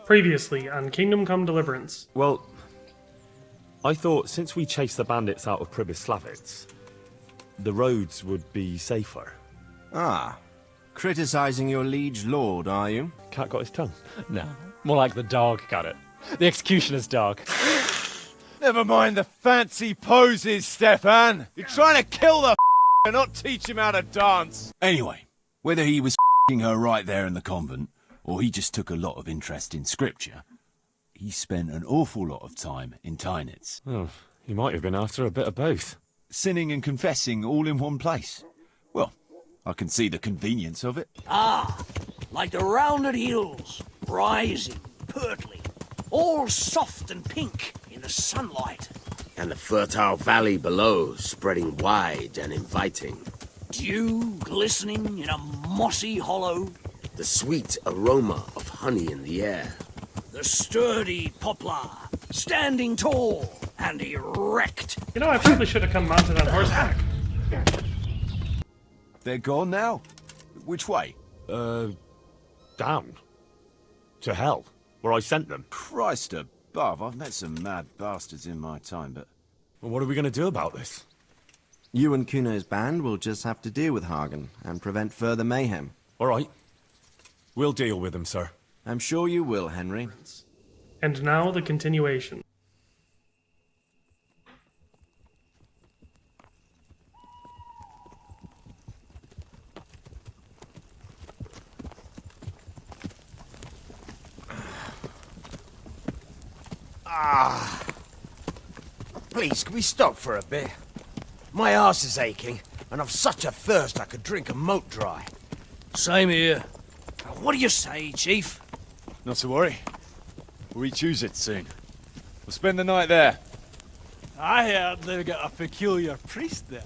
Previously on Kingdom Come Deliverance. Well, I thought since we chased the bandits out of Pribyslavitz, the roads would be safer. Ah, criticizing your liege lord, are you? Cat got his tongue. No, more like the dog got it. The executioner's dog. Never mind the fancy poses, Stefan. You're trying to kill the and not teach him how to dance. Anyway, whether he was her right there in the convent, or he just took a lot of interest in scripture, he spent an awful lot of time in Tynitz. Oh, he might have been after a bit of both. Sinning and confessing all in one place. Well, I can see the convenience of it. Ah, like the rounded hills, rising, purtling, all soft and pink in the sunlight. And the fertile valley below, spreading wide and inviting. Dew glistening in a mossy hollow. The sweet aroma of honey in the air. The sturdy poplar, standing tall and erect. You know, I probably should have come mounted on horseback. They're gone now? Which way? Down. To hell, where I sent them. Christ above, I've met some mad bastards in my time, but... Well, what are we going to do about this? You and Kuno's band will just have to deal with Hagen and prevent further mayhem. All right. We'll deal with them, sir. I'm sure you will, Henry. And now the continuation. Please, can we stop for a bit? My arse is aching, and I've such a thirst I could drink a moat dry. Same here. What do you say, Chief? Not to worry. We'll re-choose it soon. We'll spend the night there. I heard they've got a peculiar priest there.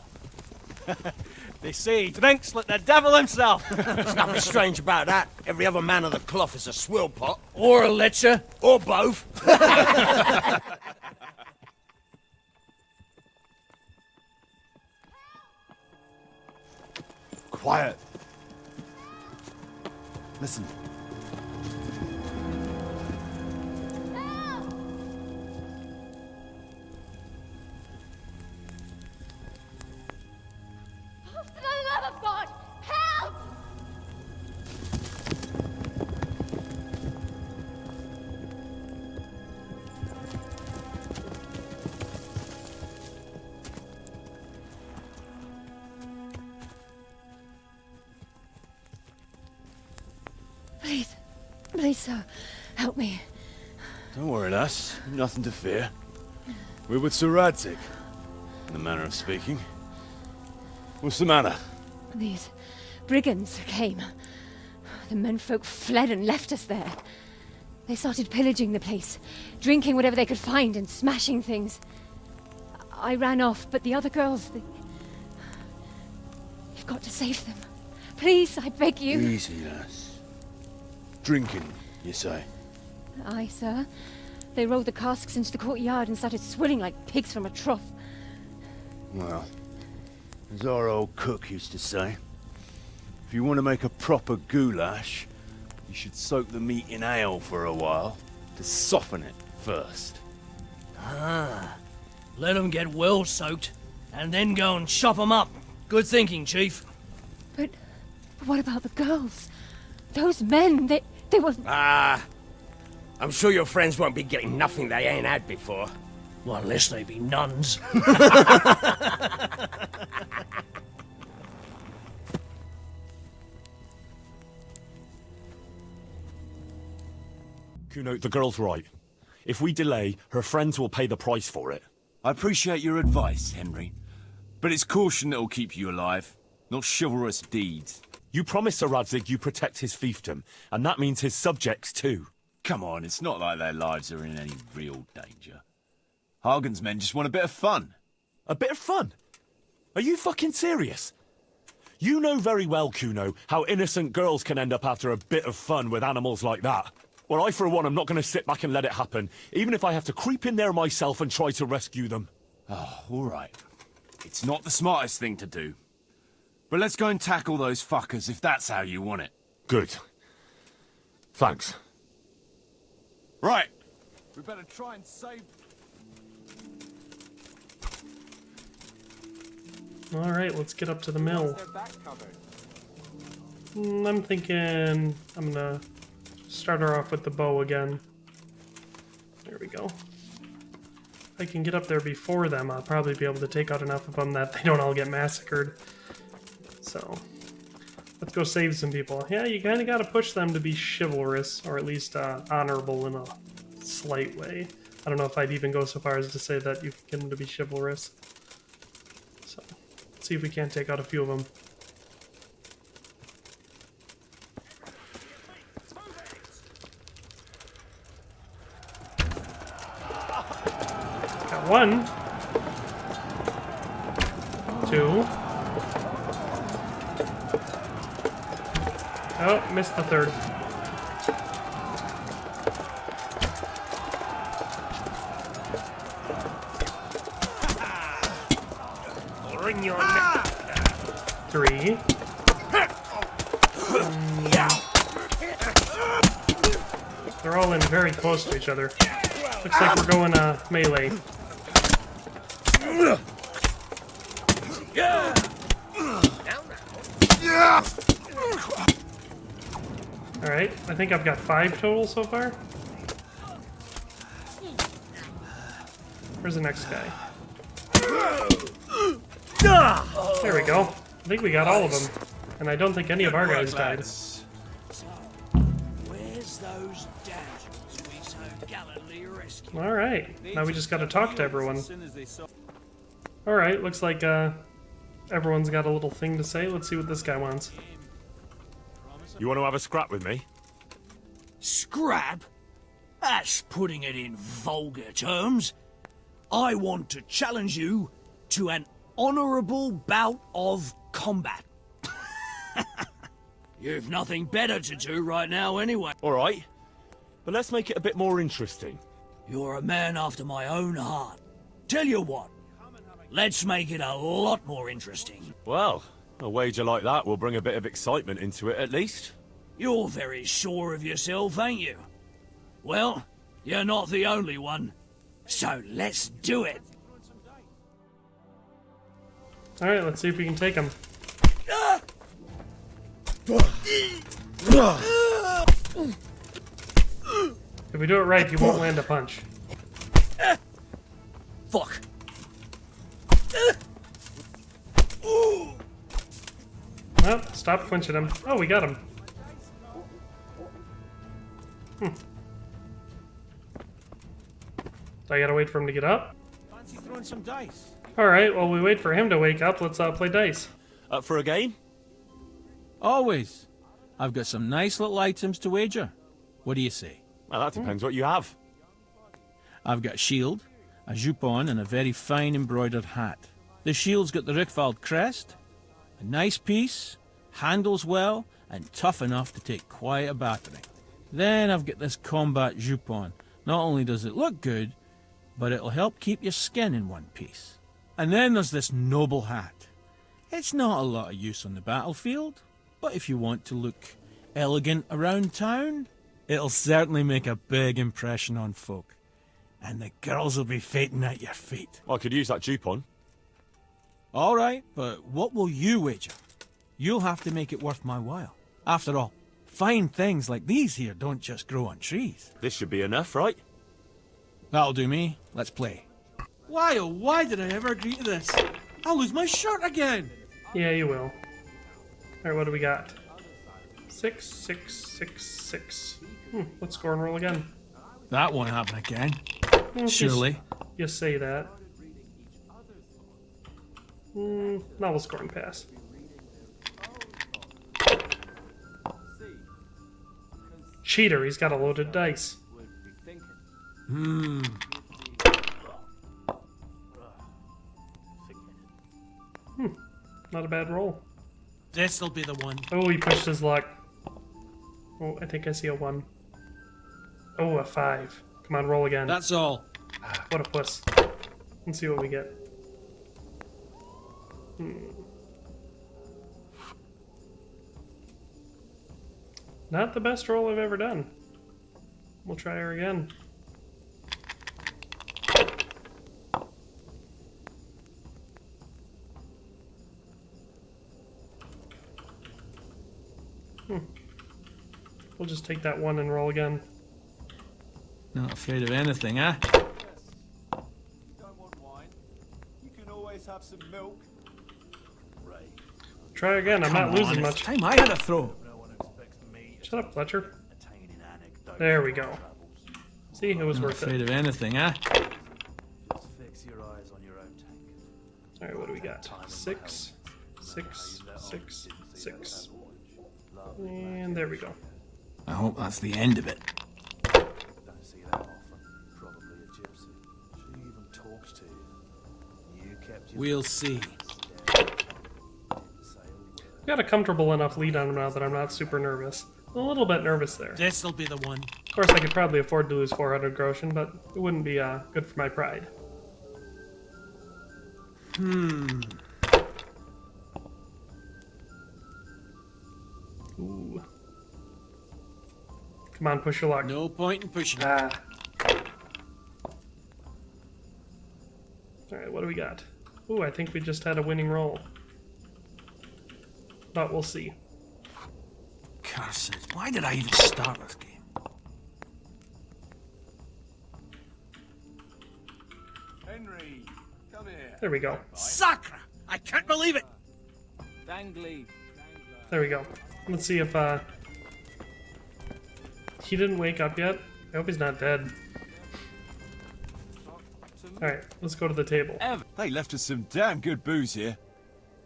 They say he drinks like the devil himself. There's nothing strange about that. Every other man of the cloth is a swill pot. Or a lecher. Or both. Quiet. Listen. For the love of God, help! Please, sir, help me. Don't worry, lass. Nothing to fear. We're with Sir Radzig, in the manner of speaking. What's the matter? These brigands came. The menfolk fled and left us there. They started pillaging the place, drinking whatever they could find and smashing things. I ran off, but the other girls, You've got to save them. Please, I beg you. Easy, lass. Drinking, you say? Aye, sir. They rolled the casks into the courtyard and started swilling like pigs from a trough. Well, as our old cook used to say, if you want to make a proper goulash, you should soak the meat in ale for a while to soften it first. Ah, let them get well soaked, and then go and chop them up. Good thinking, Chief. But what about the girls? Those men, they were... Ah, I'm sure your friends won't be getting nothing they ain't had before. Well, unless they be nuns. Kuno, the girl's right. If we delay, her friends will pay the price for it. I appreciate your advice, Henry. But it's caution that'll keep you alive, not chivalrous deeds. You promised Sir Radzig you protect his fiefdom, and that means his subjects too. Come on, it's not like their lives are in any real danger. Hagen's men just want a bit of fun. A bit of fun? Are you fucking serious? You know very well, Kuno, how innocent girls can end up after a bit of fun with animals like that. Well, I, for one, am not going to sit back and let it happen, even if I have to creep in there myself and try to rescue them. Oh, all right. It's not the smartest thing to do. But let's go and tackle those fuckers if that's how you want it. Good. Thanks. Right. We better try and save... Alright, let's get up to the mill. I'm thinking I'm gonna start her off with the bow again. There we go. If I can get up there before them, I'll probably be able to take out enough of them that they don't all get massacred. So, let's go save some people. Yeah, you kind of got to push them to be chivalrous, or at least honorable in a slight way. I don't know if I'd even go so far as to say that you can get them to be chivalrous. So, let's see if we can't take out a few of them. Got one. Two. Oh, missed the third. Bring your neck. Three. They're all in very close to each other. Looks like we're going melee. Alright, I think I've got 5 total so far. Where's the next guy? There we go. I think we got all of them. And I don't think any of our guys died. So, where's those damsels we so gallantly rescued? Alright, now we just gotta talk to everyone. Alright, looks like everyone's got a little thing to say. Let's see what this guy wants. You want to have a scrap with me? Scrap? That's putting it in vulgar terms. I want to challenge you to an honourable bout of combat. You've nothing better to do right now anyway. Alright. But let's make it a bit more interesting. You're a man after my own heart. Tell you what, let's make it a lot more interesting. Well, a wager like that will bring a bit of excitement into it at least. You're very sure of yourself, ain't you? Well, you're not the only one. So let's do it. Alright, let's see if we can take him. If we do it right, he won't land a punch. Fuck. Well, stop clinching him. Oh, we got him. So I gotta wait for him to get up? Fancy throwing some dice? Alright, while we wait for him to wake up, let's play dice. Up for a game? Always. I've got some nice little items to wager. What do you say? Well, that depends what you have. I've got a shield, a jupon, and a very fine embroidered hat. The shield's got the Rickfald crest, a nice piece, handles well, and tough enough to take quite a battering. Then I've got this combat jupon. Not only does it look good, but it'll help keep your skin in one piece. And then there's this noble hat. It's not a lot of use on the battlefield, but if you want to look elegant around town, it'll certainly make a big impression on folk. And the girls will be fainting at your feet. I could use that jupon. All right, but what will you wager? You'll have to make it worth my while. After all, fine things like these here don't just grow on trees. This should be enough, right? That'll do me. Let's play. Why, oh why did I ever agree to this? I'll lose my shirt again! Yeah, you will. Alright, what do we got? 6, 6, 6, 6. Let's score and roll again. That won't happen again. Surely. You say that. Now we'll score and pass. Cheater, he's got a loaded dice. Not a bad roll. This'll be the one. Oh, he pushed his luck. Oh, I think I see a 1. Oh, a 5. Come on, roll again. That's all. What a puss. Let's see what we get. Not the best roll I've ever done. We'll try her again. We'll just take that one and roll again. Not afraid of anything, eh? Don't want wine. You can always have some milk. Right. Try again. I'm not losing much. Time I had a throw. Shut up, Fletcher. There we go. See, it was Not worth afraid it. of anything, eh? Just fix your eyes on your own tank. Alright, what do we got? 6, 6, 6, 6. And there we go. I hope that's the end of it. Don't see that often. Probably a gypsy. She even talks to you. You kept your We'll see. Got a comfortable enough lead on him now that I'm not super nervous. A little bit nervous there. This'll be the one. Of course, I could probably afford to lose 400 groschen, but it wouldn't be good for my pride. Ooh. Come on, push your luck. No point in pushing it. Ah. Alright, what do we got? Ooh, I think we just had a winning roll. But we'll see. Curses. Why did I even start this game? Henry, come here. There we go. Sacre! I can't believe it! Dangly. There we go. Let's see if he didn't wake up yet. I hope he's not dead. Alright, let's go to the table. They left us some damn good booze here.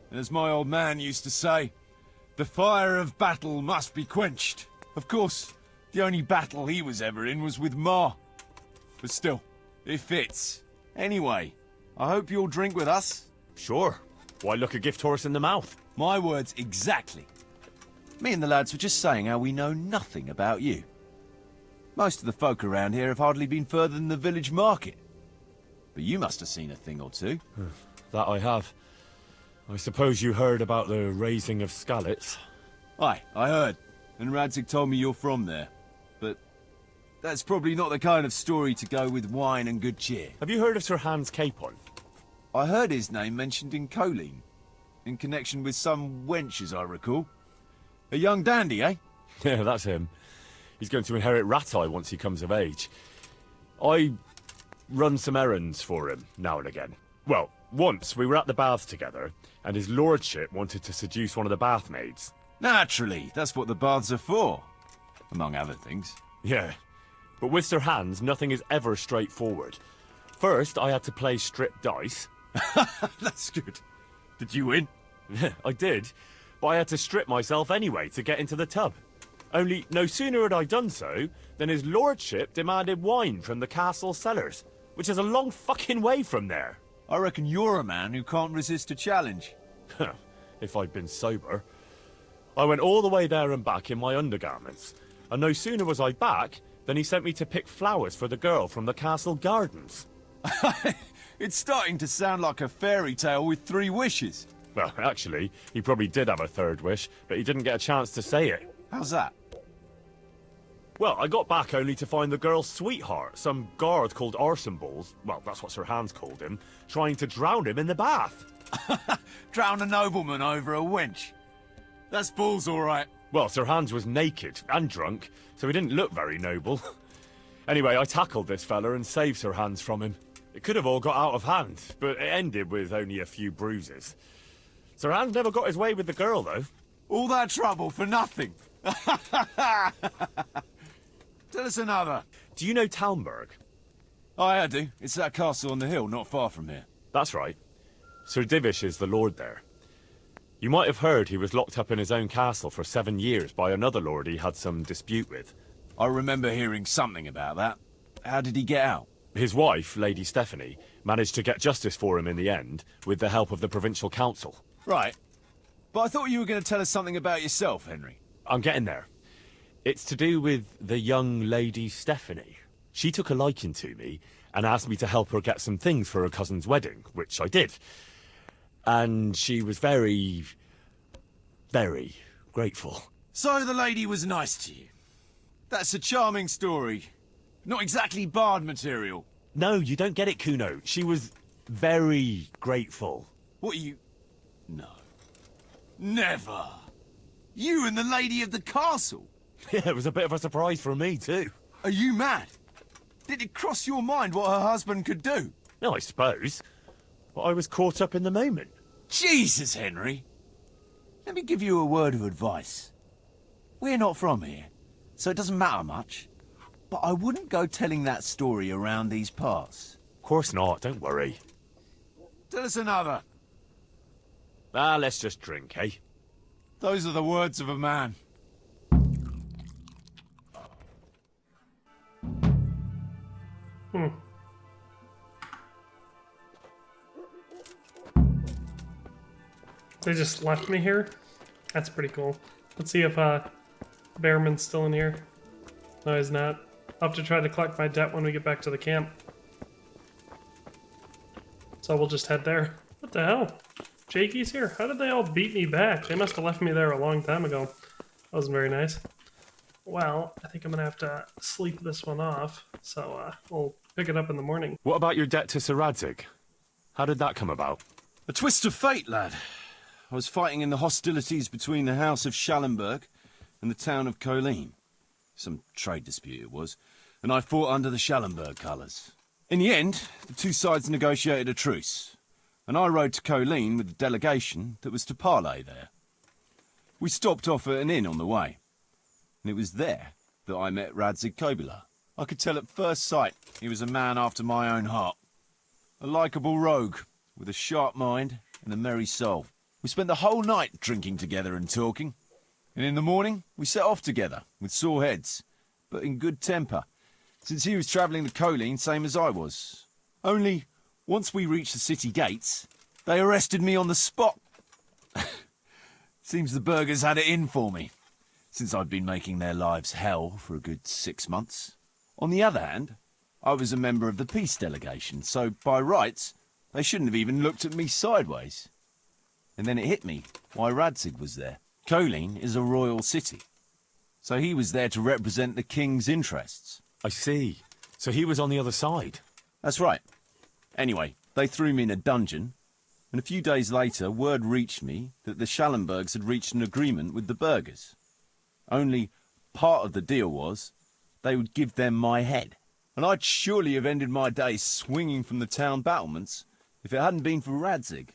And as my old man used to say, the fire of battle must be quenched. Of course, the only battle he was ever in was with Ma. But still, it fits. Anyway, I hope you'll drink with us. Sure. Why look a gift horse in the mouth? My words exactly. Me and the lads were just saying how we know nothing about you. Most of the folk around here have hardly been further than the village market. But you must have seen a thing or two. That I have. I suppose you heard about the raising of Skalitz. Aye, I heard. And Radzig told me you're from there. But that's probably not the kind of story to go with wine and good cheer. Have you heard of Sir Hans Capon? I heard his name mentioned in Colleen. In connection with some wench, as I recall. A young dandy, eh? Yeah, that's him. He's going to inherit Ratai once he comes of age. I run some errands for him now and again. Well, once we were at the baths together, and his lordship wanted to seduce one of the bath maids. Naturally, that's what the baths are for. Among other things. Yeah, but with Sir Hans, nothing is ever straightforward. First, I had to play strip dice. That's good. Did you win? I did, but I had to strip myself anyway to get into the tub. Only no sooner had I done so than his lordship demanded wine from the castle cellars, which is a long fucking way from there. I reckon you're a man who can't resist a challenge. If I'd been sober. I went all the way there and back in my undergarments, and no sooner was I back than he sent me to pick flowers for the girl from the castle gardens. It's starting to sound like a fairy tale with 3 wishes. Well, actually, he probably did have a third wish, but he didn't get a chance to say it. How's that? Well, I got back only to find the girl's sweetheart, some guard called Arsenballs, well, that's what Sir Hans called him, trying to drown him in the bath. Drown a nobleman over a wench. That's balls, all right. Well, Sir Hans was naked and drunk, so he didn't look very noble. Anyway, I tackled this fella and saved Sir Hans from him. It could have all got out of hand, but it ended with only a few bruises. Sir Hans never got his way with the girl, though. All that trouble for nothing. Tell us another. Do you know Talmberg? Aye, I do. It's that castle on the hill, not far from here. That's right. Sir Divish is the lord there. You might have heard he was locked up in his own castle for 7 years by another lord he had some dispute with. I remember hearing something about that. How did he get out? His wife, Lady Stephanie, managed to get justice for him in the end, with the help of the provincial council. Right. But I thought you were going to tell us something about yourself, Henry. I'm getting there. It's to do with the young Lady Stephanie. She took a liking to me and asked me to help her get some things for her cousin's wedding, which I did. And she was very, very grateful. So the lady was nice to you. That's a charming story. Not exactly bard material. No, you don't get it, Kuno. She was very grateful. What you... No. Never. You and the lady of the castle? Yeah, it was a bit of a surprise for me, too. Are you mad? Did it cross your mind what her husband could do? No, I suppose. But I was caught up in the moment. Jesus, Henry. Let me give you a word of advice. We're not from here, so it doesn't matter much. But I wouldn't go telling that story around these parts. Of course not, don't worry. Tell us another. Let's just drink, eh? Those are the words of a man. They just left me here? That's pretty cool. Let's see if Bearman's still in here. No, he's not. I'll have to try to collect my debt when we get back to the camp. So we'll just head there. What the hell? Jakey's here? How did they all beat me back? They must have left me there a long time ago. That wasn't very nice. Well, I think I'm gonna have to sleep this one off. So we'll pick it up in the morning. What about your debt to Sir Radzig? How did that come about? A twist of fate, lad. I was fighting in the hostilities between the House of Schallenberg and the town of Colleen. Some trade dispute it was, and I fought under the Schallenberg colours. In the end, the two sides negotiated a truce, and I rode to Colleen with the delegation that was to parley there. We stopped off at an inn on the way, and it was there that I met Radzig Kobyla. I could tell at first sight he was a man after my own heart. A likeable rogue, with a sharp mind and a merry soul. We spent the whole night drinking together and talking, and in the morning we set off together, with sore heads, but in good temper, since he was travelling to Colleen same as I was. Only, once we reached the city gates, they arrested me on the spot. Seems the burghers had it in for me, since I'd been making their lives hell for a good 6 months. On the other hand, I was a member of the peace delegation, so by rights, they shouldn't have even looked at me sideways. And then it hit me why Radzig was there. Colleen is a royal city, so he was there to represent the king's interests. I see. So he was on the other side. That's right. Anyway, they threw me in a dungeon, and a few days later word reached me that the Schallenbergs had reached an agreement with the burghers. Only part of the deal was they would give them my head. And I'd surely have ended my days swinging from the town battlements if it hadn't been for Radzig.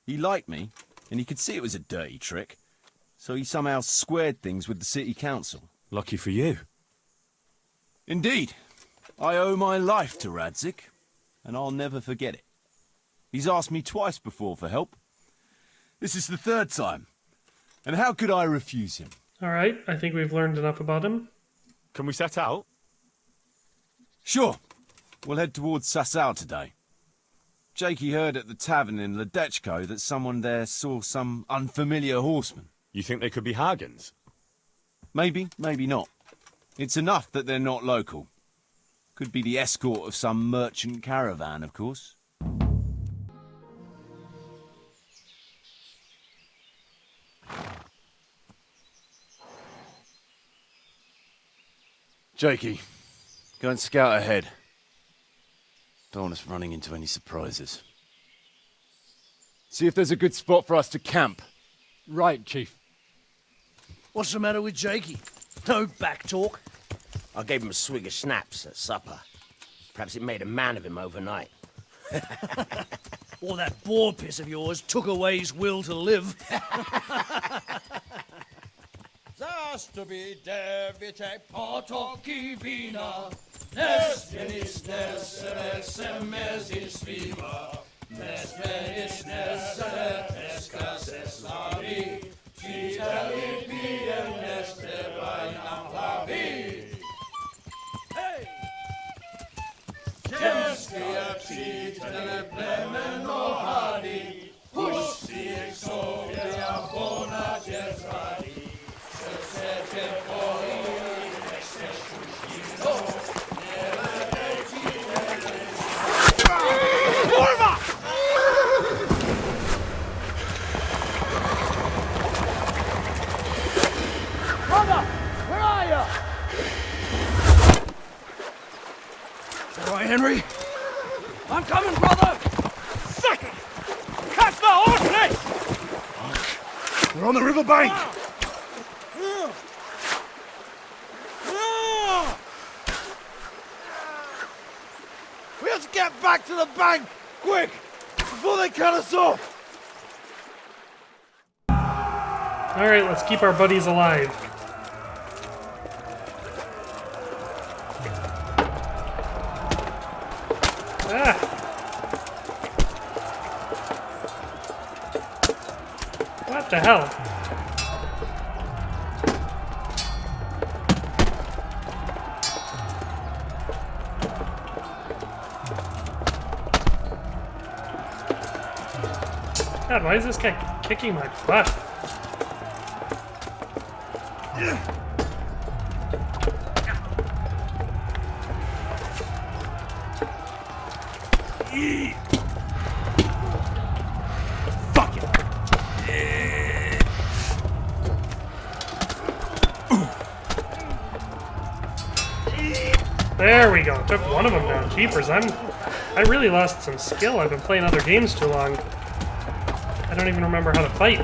He liked me, and he could see it was a dirty trick, so he somehow squared things with the city council. Lucky for you. Indeed. I owe my life to Radzig, and I'll never forget it. He's asked me twice before for help. This is the third time, and how could I refuse him? Alright, I think we've learned enough about him. Can we set out? Sure. We'll head towards Sasau today. Jakey heard at the tavern in Ledechko that someone there saw some unfamiliar horseman. You think they could be Hagens? Maybe, maybe not. It's enough that they're not local. Could be the escort of some merchant caravan, of course. Jakey, go and scout ahead. Don't want us running into any surprises. See if there's a good spot for us to camp. Right, Chief. What's the matter with Jakey? No back talk? I gave him a swig of schnapps at supper. Perhaps it made a man of him overnight. Or that boar piss of yours took away his will to live. All right, Henry. I'm coming, brother! Second! Catch the horse, Nick! We're on the river bank! back to the bank! Quick! Before they cut us off! Alright, let's keep our buddies alive. Ah! What the hell? God, why is this guy kicking my butt? Fuck it! There we go. Took one of them down. Jeepers, I really lost some skill. I've been playing other games too long. I don't even remember how to fight.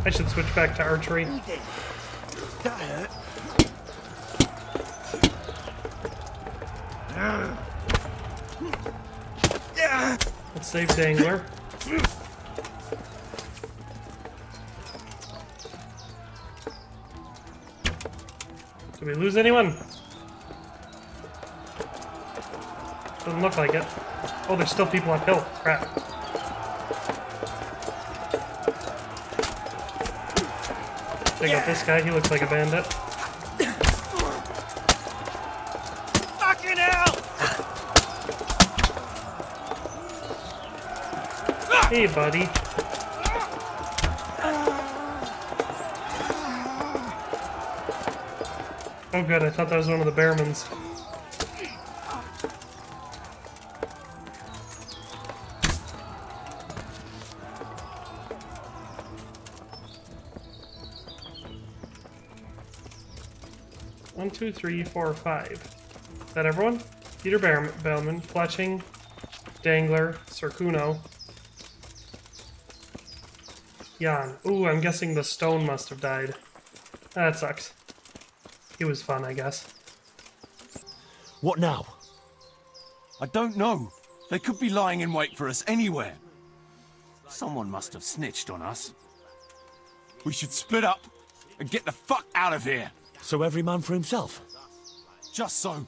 I should switch back to archery. That hurt. Let's save Dangler. Did we lose anyone? Doesn't look like it. Oh, there's still people uphill. Crap. Take out this guy. He looks like a bandit. Fucking hell! Hey, buddy. Oh, good. I thought that was one of the Bearmans. One, two, three, four, five. Is that everyone? Peter Bellman, Fletching, Dangler, Circuno, Jan. Ooh, I'm guessing the stone must have died. That sucks. It was fun, I guess. What now? I don't know. They could be lying in wait for us anywhere. Someone must have snitched on us. We should split up and get the fuck out of here. So every man for himself? Just so.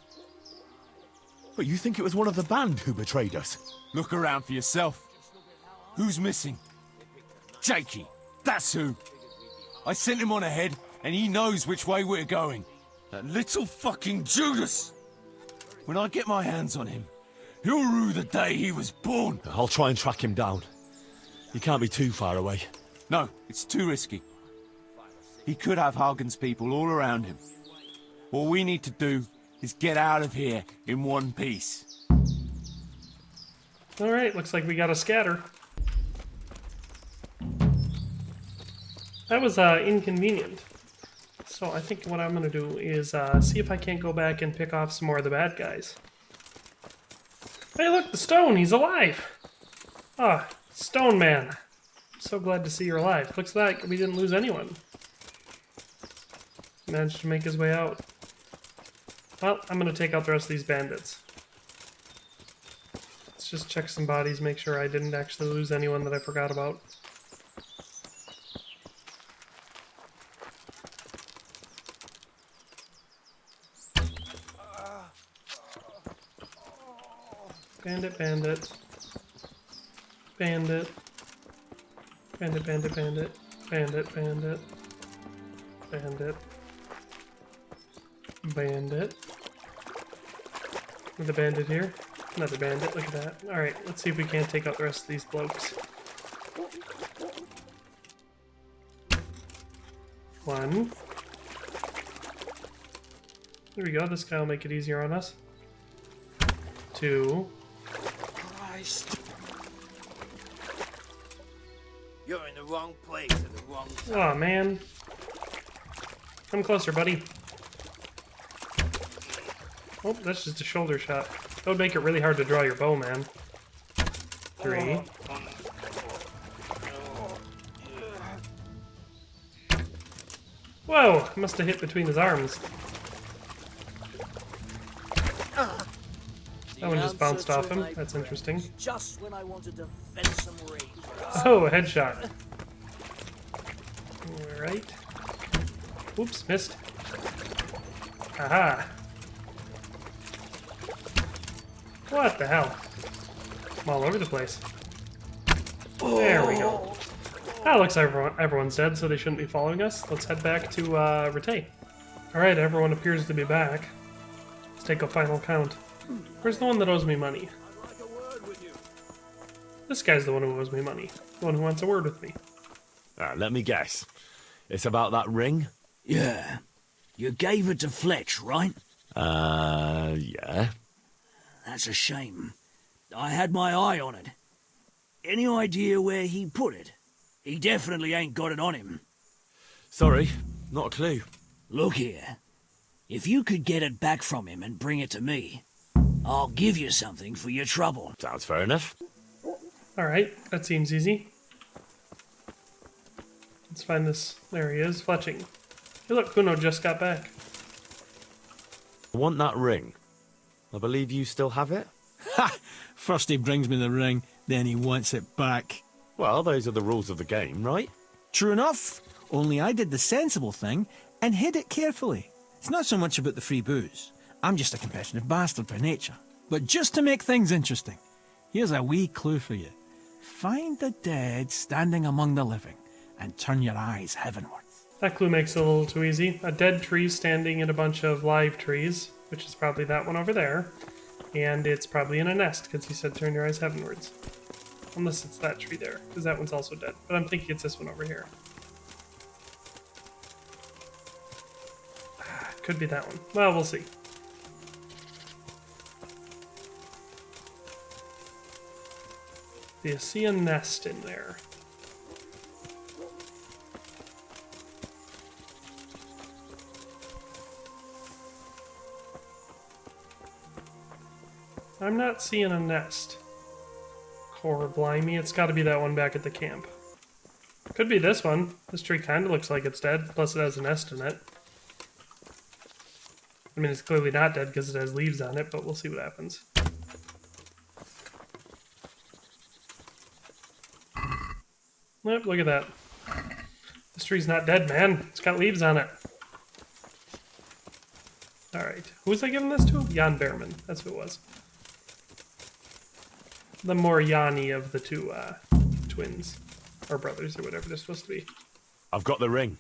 But you think it was one of the band who betrayed us? Look around for yourself. Who's missing? Jakey. That's who. I sent him on ahead, and he knows which way we're going. That little fucking Judas! When I get my hands on him, he'll rue the day he was born. I'll try and track him down. He can't be too far away. No, it's too risky. He could have Hagen's people all around him. What we need to do is get out of here in one piece. Alright, looks like we got a scatter. That was inconvenient. So I think what I'm going to do is see if I can't go back and pick off some more of the bad guys. Hey, look, the stone! He's alive! Ah, Stone Man. I'm so glad to see you're alive. Looks like we didn't lose anyone. Managed to make his way out. Well, I'm going to take out the rest of these bandits. Let's just check some bodies, make sure I didn't actually lose anyone that I forgot about. Bandit, bandit. Bandit. Bandit, bandit, bandit. Bandit, bandit. Bandit. Bandit. Another bandit here. Another bandit, look at that. Alright, let's see if we can't take out the rest of these blokes. One. There we go, this guy will make it easier on us. Two. Christ. You're in the wrong place at the wrong time. Aw, man. Come closer, buddy. Oh, that's just a shoulder shot. That would make it really hard to draw your bow, man. Three. Whoa! I must have hit between his arms. That one just bounced off him. That's interesting. Just when I wanted to vent some rage. Oh, a headshot. Alright. Oops, missed. Aha! What the hell? I'm all over the place. There we go. Ah, looks like everyone's dead, so they shouldn't be following us. Let's head back to Rattay. Alright, everyone appears to be back. Let's take a final count. Where's the one that owes me money? This guy's the one who owes me money. The one who wants a word with me. Let me guess. It's about that ring? Yeah. You gave it to Fletch, right? Yeah. That's a shame. I had my eye on it. Any idea where he put it? He definitely ain't got it on him. Sorry, not a clue. Look here. If you could get it back from him and bring it to me, I'll give you something for your trouble. Sounds fair enough. Alright, that seems easy. Let's find this. There he is, fletching. Hey look, Kuno just got back. I want that ring. I believe you still have it? Ha! First he brings me the ring, then he wants it back. Well, those are the rules of the game, right? True enough, only I did the sensible thing and hid it carefully. It's not so much about the free booze. I'm just a competitive bastard by nature. But just to make things interesting, here's a wee clue for you. Find the dead standing among the living and turn your eyes heavenwards. That clue makes it a little too easy. A dead tree standing in a bunch of live trees, which is probably that one over there. And it's probably in a nest, because he said turn your eyes heavenwards. Unless it's that tree there, because that one's also dead. But I'm thinking it's this one over here. Could be that one. Well, we'll see. Do you see a nest in there? I'm not seeing a nest. Core blimey, it's got to be that one back at the camp. Could be this one. This tree kind of looks like it's dead, plus it has a nest in it. I mean, it's clearly not dead because it has leaves on it, but we'll see what happens. Yep, look at that. This tree's not dead, man. It's got leaves on it. Alright, who was I giving this to? Jan Behrman. That's who it was. The more Yanni of the two twins. Or brothers, or whatever they're supposed to be. I've got the ring.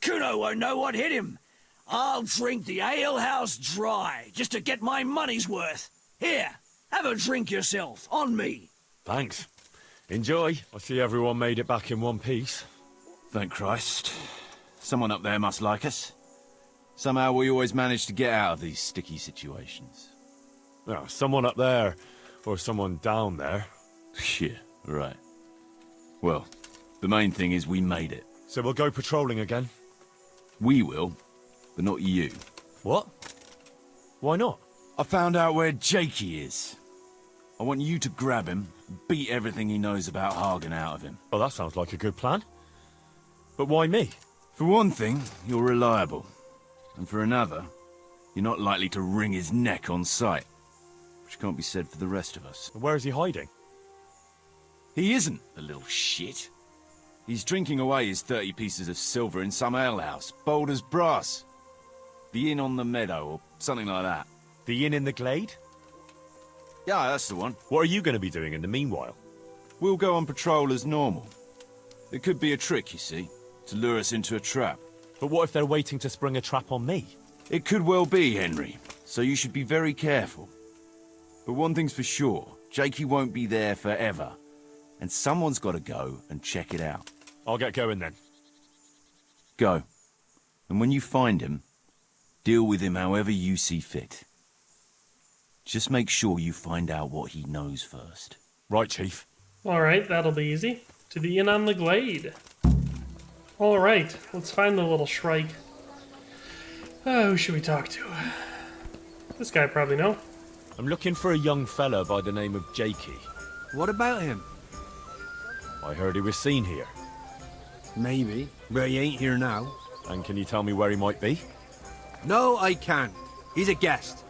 Kuno won't know what hit him. I'll drink the alehouse dry, just to get my money's worth. Here, have a drink yourself, on me. Thanks. Enjoy. I see everyone made it back in one piece. Thank Christ. Someone up there must like us. Somehow we always manage to get out of these sticky situations. Oh, someone up there, or someone down there. Yeah, right. Well, the main thing is we made it. So we'll go patrolling again? We will, but not you. What? Why not? I found out where Jakey is. I want you to grab him, beat everything he knows about Hagen out of him. Well, that sounds like a good plan. But why me? For one thing, you're reliable. And for another, you're not likely to wring his neck on sight. Which can't be said for the rest of us. Where is he hiding? He isn't, the little shit. He's drinking away his 30 pieces of silver in some alehouse, bold as brass. The inn on the meadow, or something like that. The inn in the glade? Yeah, that's the one. What are you going to be doing in the meanwhile? We'll go on patrol as normal. It could be a trick, you see, to lure us into a trap. But what if they're waiting to spring a trap on me? It could well be, Henry, so you should be very careful. But one thing's for sure, Jakey won't be there forever. And someone's got to go and check it out. I'll get going then. Go. And when you find him, deal with him however you see fit. Just make sure you find out what he knows first. Right, Chief. Alright, that'll be easy. To the inn on the glade. Alright, let's find the little shrike. Who should we talk to? This guy probably know. I'm looking for a young fella by the name of Jakey. What about him? I heard he was seen here. Maybe, but he ain't here now. And can you tell me where he might be? No, I can't. He's a guest.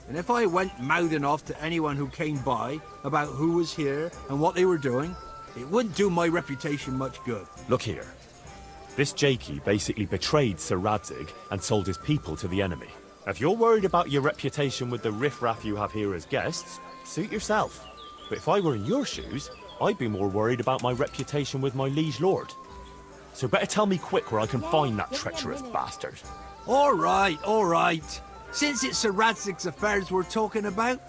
And if I went mouthing off to anyone who came by about who was here and what they were doing, it wouldn't do my reputation much good. Look here. This Jakey basically betrayed Sir Radzig and sold his people to the enemy. If you're worried about your reputation with the riffraff you have here as guests, suit yourself. But if I were in your shoes, I'd be more worried about my reputation with my liege lord. So better tell me quick where I can find that treacherous bastard. All right, all right. Since it's Sir Radzig's affairs we're talking about,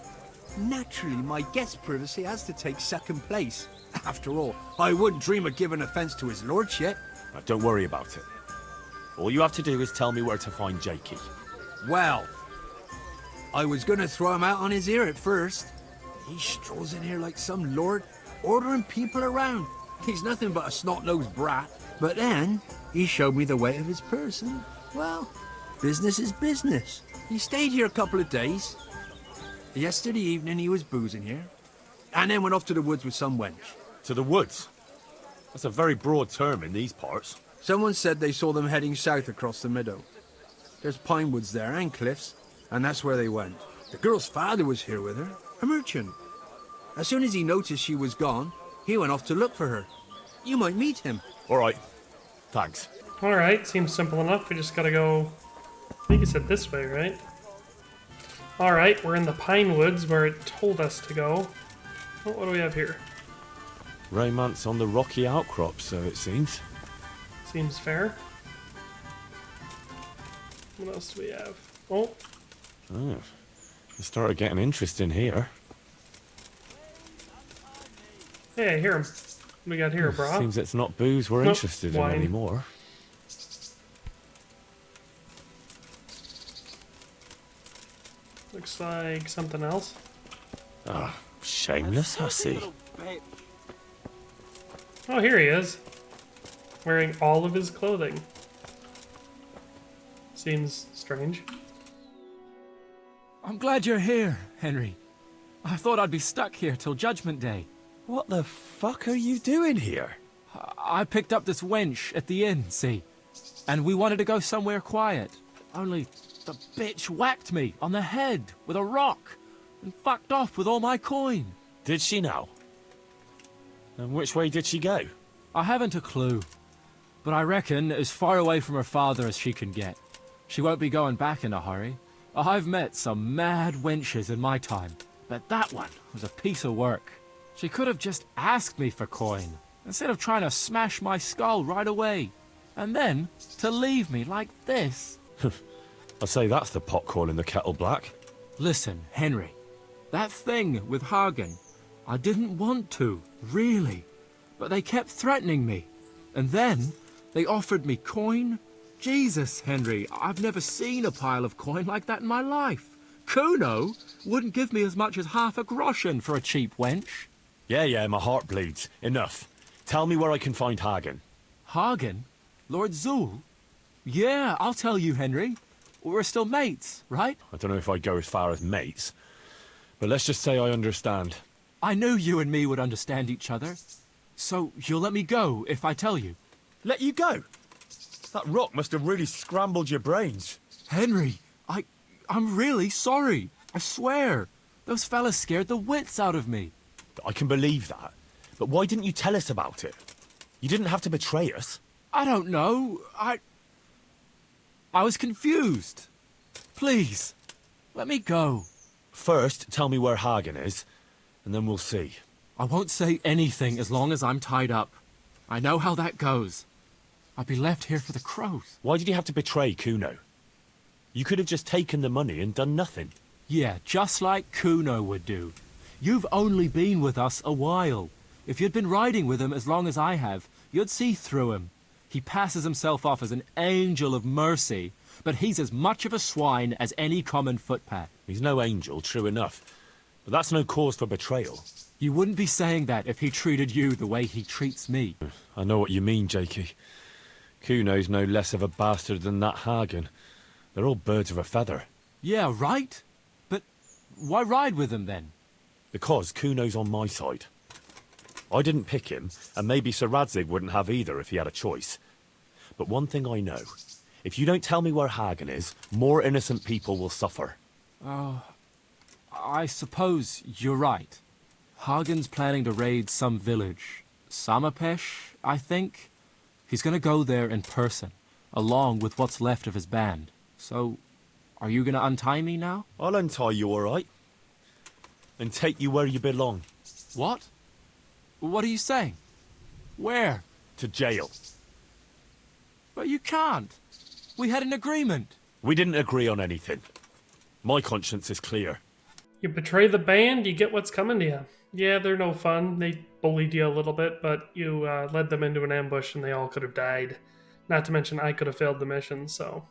naturally my guest privacy has to take second place. After all, I wouldn't dream of giving offence to his lordship. Now, don't worry about it. All you have to do is tell me where to find Jakey. Well, I was gonna throw him out on his ear at first. He strolls in here like some lord, ordering people around. He's nothing but a snot-nosed brat. But then, he showed me the weight of his purse, and, well, business is business. He stayed here a couple of days. Yesterday evening he was boozing here, and then went off to the woods with some wench. To the woods? That's a very broad term in these parts. Someone said they saw them heading south across the meadow. There's pine woods there and cliffs, and that's where they went. The girl's father was here with her, a merchant. As soon as he noticed she was gone, he went off to look for her. You might meet him. All right. Thanks. Alright, seems simple enough. We just gotta go... I think he said this way, right? Alright, we're in the pine woods where it told us to go. Oh, what do we have here? Romance on the rocky outcrop, so it seems. Seems fair. What else do we have? Oh. Oh. It started getting interesting here. Hey, I hear him. What we got here, brah? Seems it's not booze we're interested in anymore. Looks like something else. Ah, shameless hussy. Oh, here he is. Wearing all of his clothing. Seems strange. I'm glad you're here, Henry. I thought I'd be stuck here till Judgment Day. What the fuck are you doing here? I picked up this wench at the inn, see? And we wanted to go somewhere quiet. Only the bitch whacked me on the head with a rock and fucked off with all my coin. Did she now? And which way did she go? I haven't a clue. But I reckon as far away from her father as she can get. She won't be going back in a hurry. I've met some mad wenches in my time, but that one was a piece of work. She could have just asked me for coin, instead of trying to smash my skull right away. And then to leave me like this. I'd say that's the pot calling the kettle black. Listen, Henry, that thing with Hagen, I didn't want to, really. But they kept threatening me. And then they offered me coin. Jesus, Henry, I've never seen a pile of coin like that in my life. Kuno wouldn't give me as much as half a groschen for a cheap wench. Yeah, my heart bleeds. Enough. Tell me where I can find Hagen. Hagen? Lord Zul? Yeah, I'll tell you, Henry. We're still mates, right? I don't know if I'd go as far as mates, but let's just say I understand. I knew you and me would understand each other. So you'll let me go if I tell you? Let you go? That rock must have really scrambled your brains. Henry, I'm really sorry. I swear. Those fellas scared the wits out of me. I can believe that. But why didn't you tell us about it? You didn't have to betray us. I don't know. I was confused. Please, let me go. First, tell me where Hagen is, and then we'll see. I won't say anything as long as I'm tied up. I know how that goes. I'll be left here for the crows. Why did you have to betray Kuno? You could have just taken the money and done nothing. Yeah, just like Kuno would do. You've only been with us a while. If you'd been riding with him as long as I have, you'd see through him. He passes himself off as an angel of mercy, but he's as much of a swine as any common footpad. He's no angel, true enough. But that's no cause for betrayal. You wouldn't be saying that if he treated you the way he treats me. I know what you mean, Jakey. Kuno's no less of a bastard than that Hagen. They're all birds of a feather. Yeah, right? But why ride with him then? Because Kuno's on my side. I didn't pick him, and maybe Sir Radzig wouldn't have either if he had a choice. But one thing I know, if you don't tell me where Hagen is, more innocent people will suffer. I suppose you're right. Hagen's planning to raid some village. Samapesh, I think? He's gonna go there in person, along with what's left of his band. So, are you gonna untie me now? I'll untie you, all right. And take you where you belong. What? What are you saying? Where? To jail. But you can't. We had an agreement. We didn't agree on anything. My conscience is clear. You betray the band, you get what's coming to you. Yeah, they're no fun. They bullied you a little bit, but you led them into an ambush and they all could have died. Not to mention I could have failed the mission, so...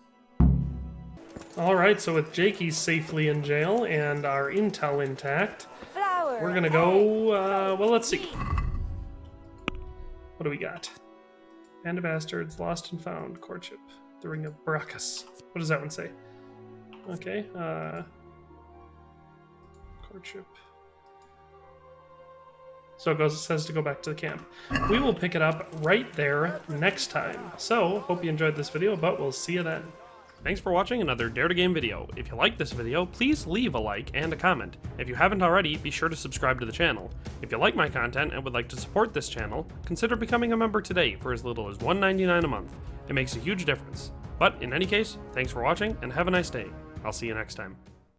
Alright, so with Jakey safely in jail and our intel intact, we're gonna go, well, let's see. What do we got? Band of Bastards, Lost and Found, Courtship, The Ring of Brachus. What does that one say? Okay, Courtship. So it says to go back to the camp. We will pick it up right there next time. So, hope you enjoyed this video, but we'll see you then. Thanks for watching another Dare to Game video. If you liked this video, please leave a like and a comment. If you haven't already, be sure to subscribe to the channel. If you like my content and would like to support this channel, consider becoming a member today for as little as $1.99 a month. It makes a huge difference. But in any case, thanks for watching and have a nice day. I'll see you next time.